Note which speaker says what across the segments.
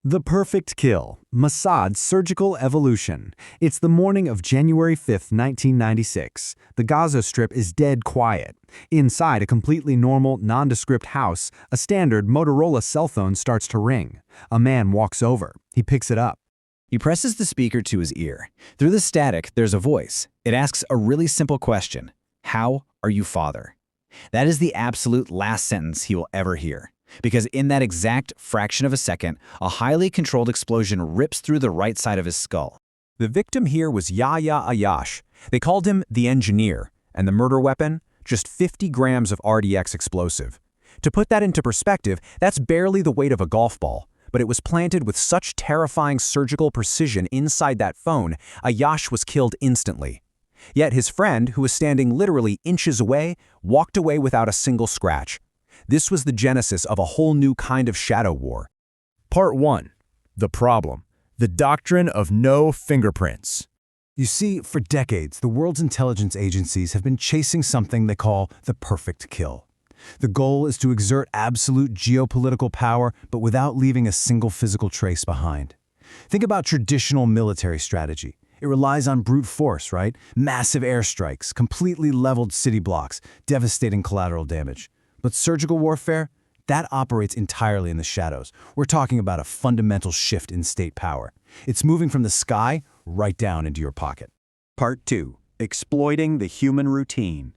Speaker 1: The Perfect Kill, Mossad's Surgical Evolution. It's the morning of January 5, 1996. The Gaza Strip is dead quiet. Inside a completely normal, nondescript house, a standard Motorola cell phone starts to ring. A man walks over. He picks it up.
Speaker 2: He presses the speaker to his ear. Through the static, there's a voice. It asks a really simple question. How are you, Father? That is the absolute last sentence he will ever hear. Because in that exact fraction of a second, a highly controlled explosion rips through the right side of his skull.
Speaker 3: The victim here was Yahya Ayash. They called him the engineer, and the murder weapon, just 50 grams of RDX explosive. To put that into perspective, that's barely the weight of a golf ball, but it was planted with such terrifying surgical precision inside that phone, Ayash was killed instantly. Yet his friend, who was standing literally inches away, walked away without a single scratch. This was the genesis of a whole new kind of shadow war.
Speaker 4: Part 1. The problem. The doctrine of no fingerprints.
Speaker 1: You see, for decades, the world's intelligence agencies have been chasing something they call the perfect kill. The goal is to exert absolute geopolitical power, but without leaving a single physical trace behind. Think about traditional military strategy. It relies on brute force, right? Massive airstrikes, completely leveled city blocks, devastating collateral damage. But surgical warfare, that operates entirely in the shadows. We're talking about a fundamental shift in state power. It's moving from the sky right down into your pocket.
Speaker 5: Part 2. Exploiting the human routine.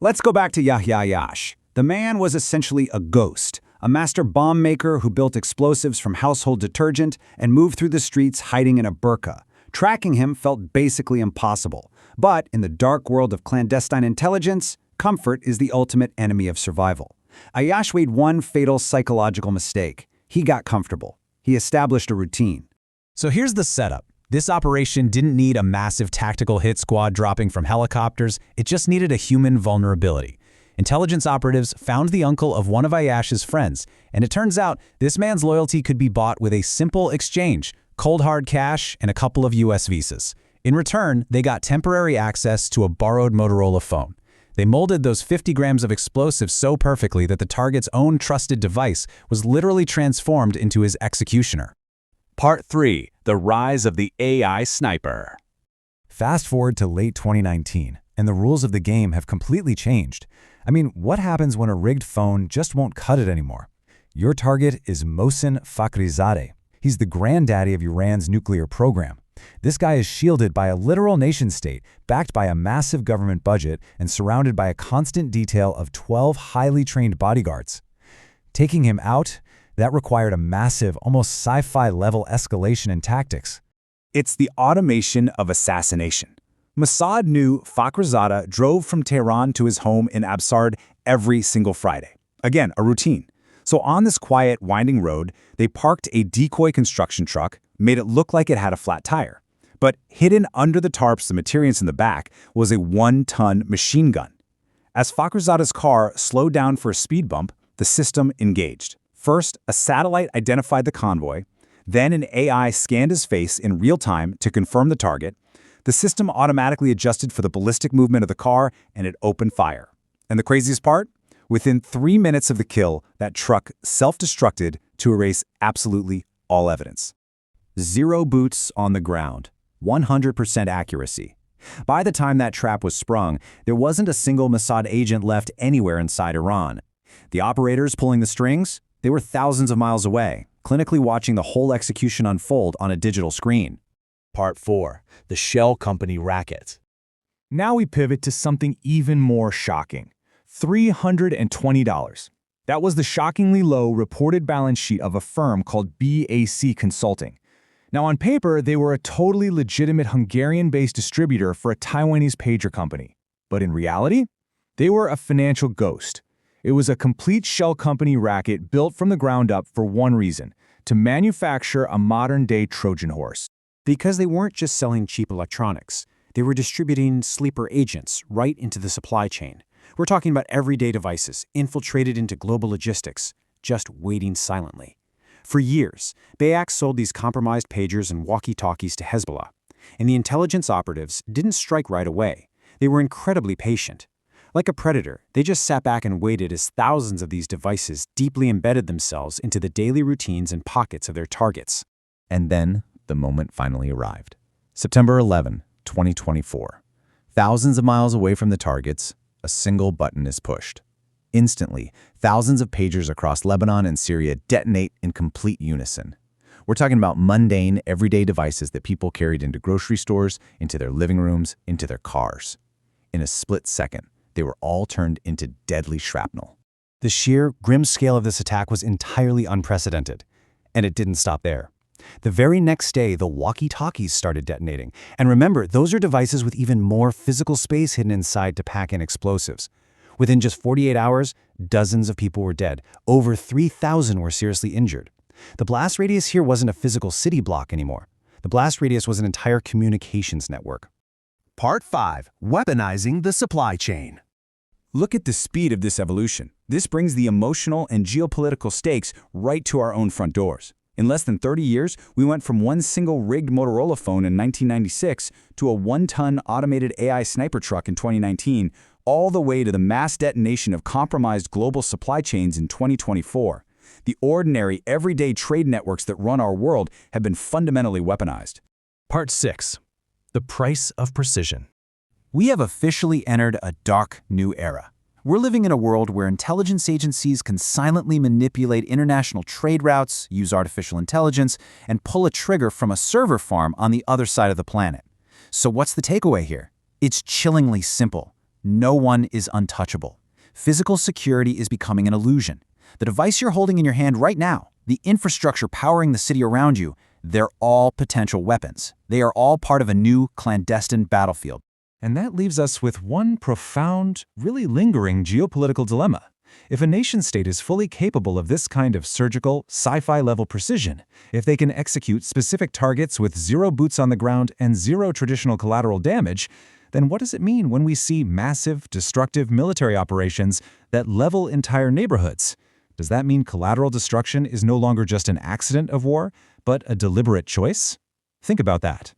Speaker 6: Let's go back to Yahya Ayash. The man was essentially a ghost, a master bomb maker who built explosives from household detergent and moved through the streets hiding in a burqa. Tracking him felt basically impossible. But in the dark world of clandestine intelligence, comfort is the ultimate enemy of survival. Ayash made one fatal psychological mistake. He got comfortable. He established a routine.
Speaker 3: So here's the setup. This operation didn't need a massive tactical hit squad dropping from helicopters. It just needed a human vulnerability. Intelligence operatives found the uncle of one of Ayash's friends, and it turns out this man's loyalty could be bought with a simple exchange: cold hard cash and a couple of US visas. In return, they got temporary access to a borrowed Motorola phone. They molded those 50 grams of explosives so perfectly that the target's own trusted device was literally transformed into his executioner.
Speaker 4: Part 3. The rise of the AI sniper.
Speaker 1: Fast forward to late 2019, and the rules of the game have completely changed. I mean, what happens when a rigged phone just won't cut it anymore? Your target is Mohsen Fakhrizadeh. He's the granddaddy of Iran's nuclear program. This guy is shielded by a literal nation-state, backed by a massive government budget, and surrounded by a constant detail of 12 highly trained bodyguards. Taking him out, that required a massive, almost sci-fi level escalation in tactics.
Speaker 4: It's the automation of assassination. Mossad knew Fakhrizadeh drove from Tehran to his home in Absard every single Friday. Again, a routine. So on this quiet, winding road, they parked a decoy construction truck, made it look like it had a flat tire. But hidden under the tarps, the materials in the back, was a 1-ton machine gun. As Fakhrizadeh's car slowed down for a speed bump, the system engaged. First, a satellite identified the convoy. Then an AI scanned his face in real time to confirm the target. The system automatically adjusted for the ballistic movement of the car, and it opened fire. And the craziest part? Within 3 minutes of the kill, that truck self-destructed to erase absolutely all evidence. 0 boots on the ground, 100% accuracy. By the time that trap was sprung, there wasn't a single Mossad agent left anywhere inside Iran. The operators pulling the strings, they were thousands of miles away, clinically watching the whole execution unfold on a digital screen. Part 4. The shell company racket.
Speaker 7: Now we pivot to something even more shocking. $320. That was the shockingly low reported balance sheet of a firm called BAC Consulting. Now on paper, they were a totally legitimate Hungarian-based distributor for a Taiwanese pager company. But in reality, they were a financial ghost. It was a complete shell company racket built from the ground up for one reason: to manufacture a modern-day Trojan horse.
Speaker 5: Because they weren't just selling cheap electronics, they were distributing sleeper agents right into the supply chain. We're talking about everyday devices infiltrated into global logistics, just waiting silently. For years, BAC sold these compromised pagers and walkie-talkies to Hezbollah, and the intelligence operatives didn't strike right away. They were incredibly patient. Like a predator, they just sat back and waited as thousands of these devices deeply embedded themselves into the daily routines and pockets of their targets.
Speaker 3: And then the moment finally arrived. September 11, 2024. Thousands of miles away from the targets, a single button is pushed. Instantly, thousands of pagers across Lebanon and Syria detonate in complete unison. We're talking about mundane, everyday devices that people carried into grocery stores, into their living rooms, into their cars. In a split second, they were all turned into deadly shrapnel.
Speaker 1: The sheer, grim scale of this attack was entirely unprecedented. And it didn't stop there. The very next day, the walkie-talkies started detonating. And remember, those are devices with even more physical space hidden inside to pack in explosives. Within just 48 hours, dozens of people were dead. Over 3,000 were seriously injured. The blast radius here wasn't a physical city block anymore. The blast radius was an entire communications network.
Speaker 8: Part 5. Weaponizing the supply chain.
Speaker 4: Look at the speed of this evolution. This brings the emotional and geopolitical stakes right to our own front doors. In less than 30 years, we went from one single rigged Motorola phone in 1996 to a one-ton automated AI sniper truck in 2019, all the way to the mass detonation of compromised global supply chains in 2024. The ordinary, everyday trade networks that run our world have been fundamentally weaponized.
Speaker 8: Part 6. The price of precision.
Speaker 5: We have officially entered a dark new era. We're living in a world where intelligence agencies can silently manipulate international trade routes, use artificial intelligence, and pull a trigger from a server farm on the other side of the planet. So what's the takeaway here? It's chillingly simple. No one is untouchable. Physical security is becoming an illusion. The device you're holding in your hand right now, the infrastructure powering the city around you, they're all potential weapons. They are all part of a new clandestine battlefield.
Speaker 7: And that leaves us with one profound, really lingering geopolitical dilemma. If a nation-state is fully capable of this kind of surgical, sci-fi level precision, if they can execute specific targets with zero boots on the ground and zero traditional collateral damage, then what does it mean when we see massive, destructive military operations that level entire neighborhoods? Does that mean collateral destruction is no longer just an accident of war, but a deliberate choice? Think about that.